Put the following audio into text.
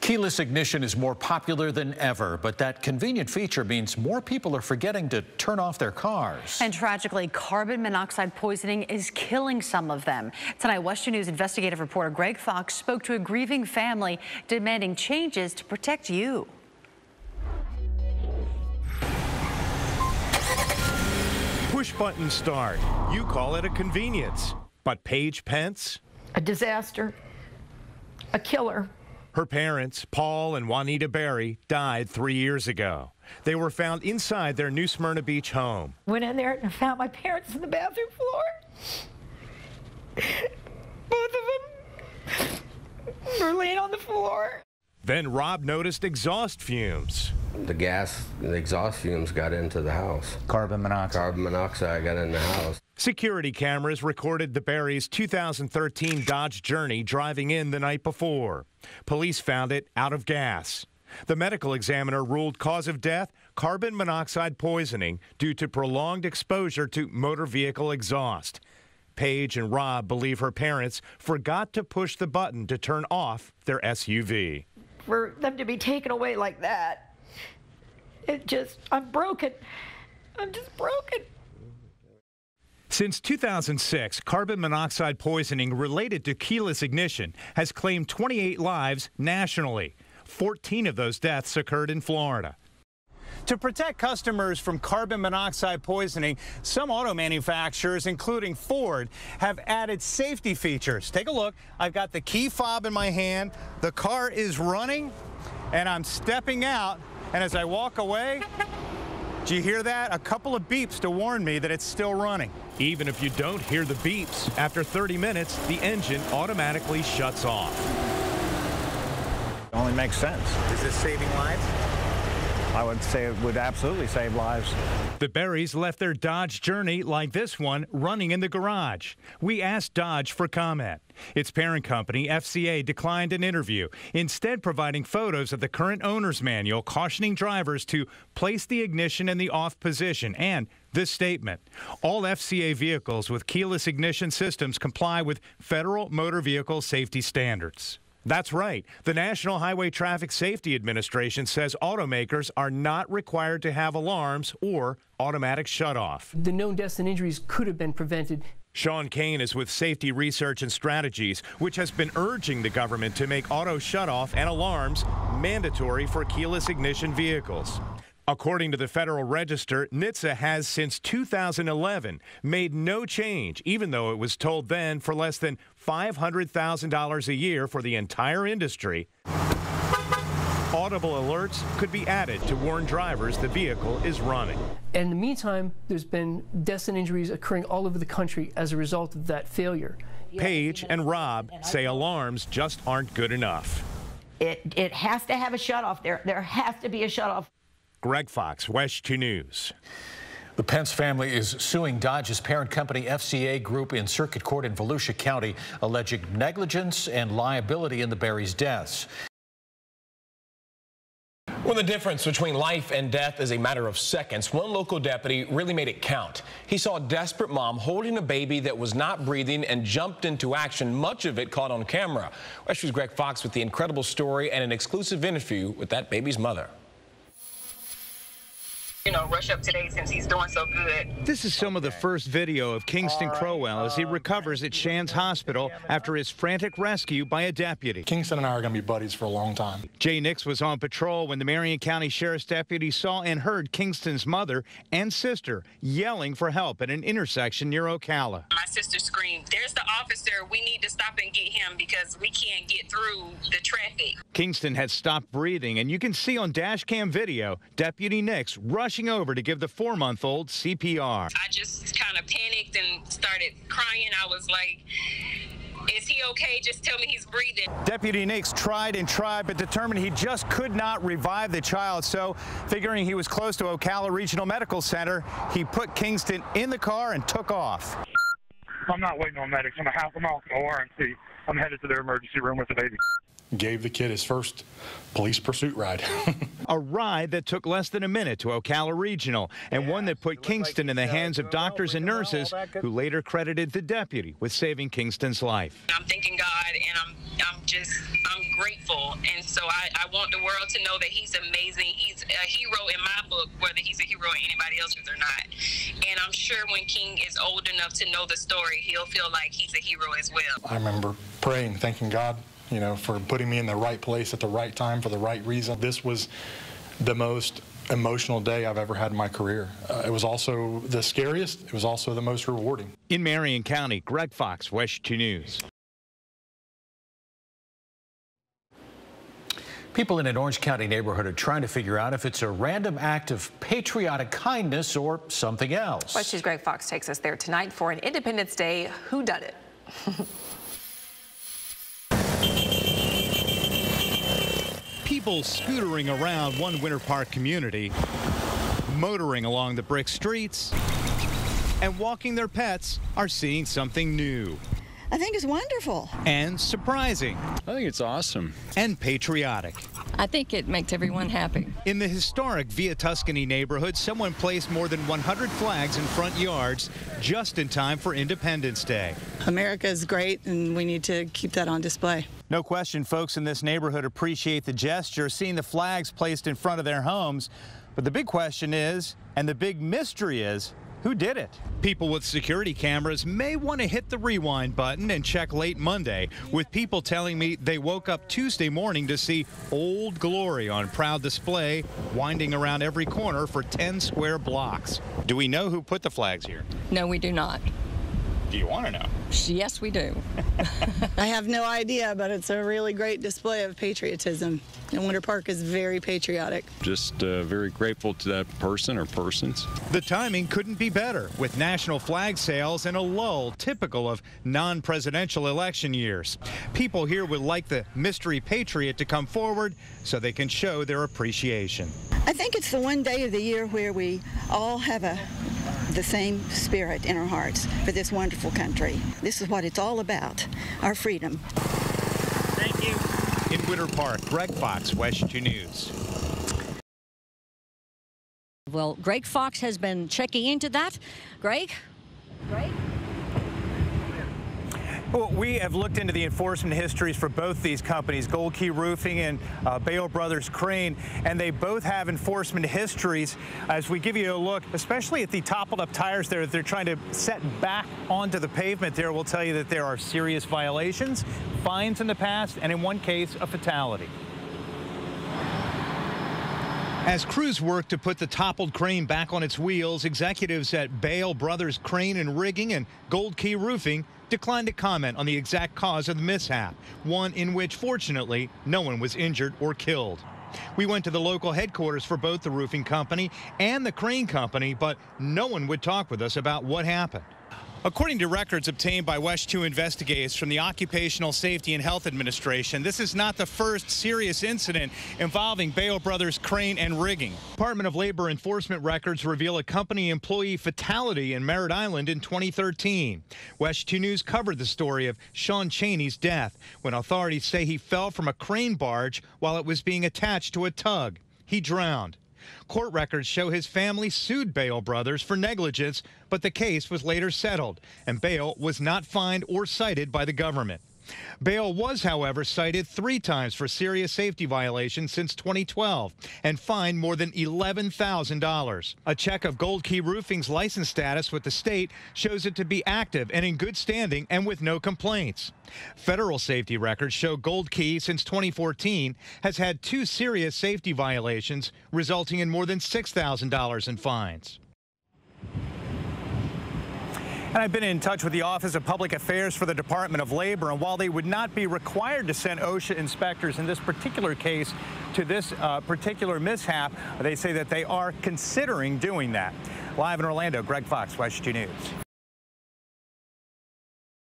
Keyless ignition is more popular than ever, but that convenient feature means more people are forgetting to turn off their cars. And tragically, carbon monoxide poisoning is killing some of them. Tonight, WESH News investigative reporter Greg Fox spoke to a grieving family demanding changes to protect you. Push-button start. You call it a convenience. But Paige Pence? A disaster. A killer. Her parents, Paul and Juanita Berry, died 3 years ago. They were found inside their New Smyrna Beach home. Went in there and found my parents on the bathroom floor. Both of them were laying on the floor. Then Rob noticed exhaust fumes. The exhaust fumes got into the house. Carbon monoxide. Carbon monoxide got in the house. Security cameras recorded the Berrys' 2013 Dodge Journey driving in the night before. Police found it out of gas. The medical examiner ruled cause of death, carbon monoxide poisoning due to prolonged exposure to motor vehicle exhaust. Paige and Rob believe her parents forgot to push the button to turn off their SUV. For them to be taken away like that, I'm broken. I'm just broken. Since 2006, carbon monoxide poisoning related to keyless ignition has claimed 28 lives nationally. 14 of those deaths occurred in Florida. To protect customers from carbon monoxide poisoning, some auto manufacturers, including Ford, have added safety features. Take a look. I've got the key fob in my hand. The car is running, and I'm stepping out. And as I walk away, do you hear that? A couple of beeps to warn me that it's still running. Even if you don't hear the beeps, after 30 minutes, the engine automatically shuts off. It only makes sense. Is this saving lives? I would say it would absolutely save lives. The Berrys left their Dodge Journey like this one running in the garage. We asked Dodge for comment. Its parent company, FCA, declined an interview, instead providing photos of the current owner's manual cautioning drivers to place the ignition in the off position and this statement: all FCA vehicles with keyless ignition systems comply with federal motor vehicle safety standards. That's right. The National Highway Traffic Safety Administration says automakers are not required to have alarms or automatic shutoff. The known deaths and injuries could have been prevented. Sean Kane is with Safety Research and Strategies, which has been urging the government to make auto shutoff and alarms mandatory for keyless ignition vehicles. According to the Federal Register, NHTSA has since 2011 made no change, even though it was told then for less than $500,000 a year for the entire industry. Audible alerts could be added to warn drivers the vehicle is running. And in the meantime, there's been deaths and injuries occurring all over the country as a result of that failure. Paige and Rob say alarms just aren't good enough. It has to have a shutoff. There has to be a shutoff. Greg Fox, WESH 2 News. The Pence family is suing Dodge's parent company FCA Group in circuit court in Volusia County, alleging negligence and liability in the Berrys' deaths. When the difference between life and death is a matter of seconds, one local deputy really made it count. He saw a desperate mom holding a baby that was not breathing and jumped into action, much of it caught on camera. WESH News' Greg Fox with the incredible story and an exclusive interview with that baby's mother. Rush up today since he's doing so good. This is some of the first video of Kingston Crowell as he recovers at Shands Hospital after his frantic rescue by a deputy. Kingston and I are going to be buddies for a long time. Jay Nix was on patrol when the Marion County Sheriff's deputy saw and heard Kingston's mother and sister yelling for help at an intersection near Ocala. My sister screamed, "There's the officer. We need to stop and get him because we can't get through the traffic." Kingston had stopped breathing, and you can see on dash cam video Deputy Nix rushing over to give the 4-month-old CPR. I just kind of panicked and started crying. I was like, "Is he okay? Just tell me he's breathing." Deputy Nix tried and tried, but determined he just could not revive the child. So, figuring he was close to Ocala Regional Medical Center, he put Kingston in the car and took off. I'm not waiting on medics. I'm off the RMC. I'm headed to their emergency room with the baby. Gave the kid his first police pursuit ride. A ride that took less than a minute to Ocala Regional, and one that put Kingston in the hands of doctors and nurses who later credited the deputy with saving Kingston's life. I'm thanking God, and I'm grateful, and so I want the world to know that he's amazing. He's a hero in my book, whether he's a hero in anybody else's or not. And I'm sure when King is old enough to know the story, he'll feel like he's a hero as well. I remember praying, thanking God, you know, for putting me in the right place at the right time for the right reason. This was the most emotional day I've ever had in my career. It was also the scariest. It was also the most rewarding. In Marion County, Greg Fox, WESH 2 News. People in an Orange County neighborhood are trying to figure out if it's a random act of patriotic kindness or something else. WESH's Greg Fox takes us there tonight for an Independence Day whodunit. People scootering around one Winter Park community, motoring along the brick streets, and walking their pets are seeing something new. I think it's wonderful. And surprising. I think it's awesome. And patriotic. I think it makes everyone happy. In the historic Via Tuscany neighborhood, someone placed more than 100 flags in front yards just in time for Independence Day. America is great, and we need to keep that on display. No question, folks in this neighborhood appreciate the gesture, seeing the flags placed in front of their homes. But the big question is, and the big mystery is, who did it? People with security cameras may want to hit the rewind button and check late Monday, with people telling me they woke up Tuesday morning to see Old Glory on proud display, winding around every corner for 10 square blocks. Do we know who put the flags here? No, we do not. Do you want to know? Yes, we do. I have no idea, but it's a really great display of patriotism. And Winter Park is very patriotic. Just very grateful to that person or persons. The timing couldn't be better, with national flag sales and a lull typical of non-presidential election years. People here would like the mystery patriot to come forward so they can show their appreciation. I think it's the one day of the year where we all have the same spirit in our hearts for this wonderful country. This is what it's all about, our freedom. Thank you. In Winter Park, Greg Fox, WESH 2 News. Well, Greg Fox has been checking into that. Greg? Well, we have looked into the enforcement histories for both these companies, Gold Key Roofing and Bale Brothers Crane, and they both have enforcement histories. As we give you a look, especially at the toppled up tires there that they're trying to set back onto the pavement there, we'll tell you that there are serious violations, fines in the past, and in one case, a fatality. As crews work to put the toppled crane back on its wheels, executives at Bale Brothers Crane and Rigging and Gold Key Roofing declined to comment on the exact cause of the mishap, one in which, fortunately, no one was injured or killed. We went to the local headquarters for both the roofing company and the crane company, but no one would talk with us about what happened. According to records obtained by WESH 2 investigators from the Occupational Safety and Health Administration, this is not the first serious incident involving Bale Brothers Crane and Rigging. Department of Labor enforcement records reveal a company employee fatality in Merritt Island in 2013. WESH 2 News covered the story of Sean Cheney's death when authorities say he fell from a crane barge while it was being attached to a tug. He drowned. Court records show his family sued Bale Brothers for negligence, but the case was later settled, and Bale was not fined or cited by the government. Bale was, however, cited 3 times for serious safety violations since 2012 and fined more than $11,000. A check of Gold Key Roofing's license status with the state shows it to be active and in good standing and with no complaints. Federal safety records show Gold Key since 2014 has had 2 serious safety violations, resulting in more than $6,000 in fines. And I've been in touch with the Office of Public Affairs for the Department of Labor, and while they would not be required to send OSHA inspectors in this particular case to this particular mishap, they say that they are considering doing that. Live in Orlando, Greg Fox, WESH 2 News.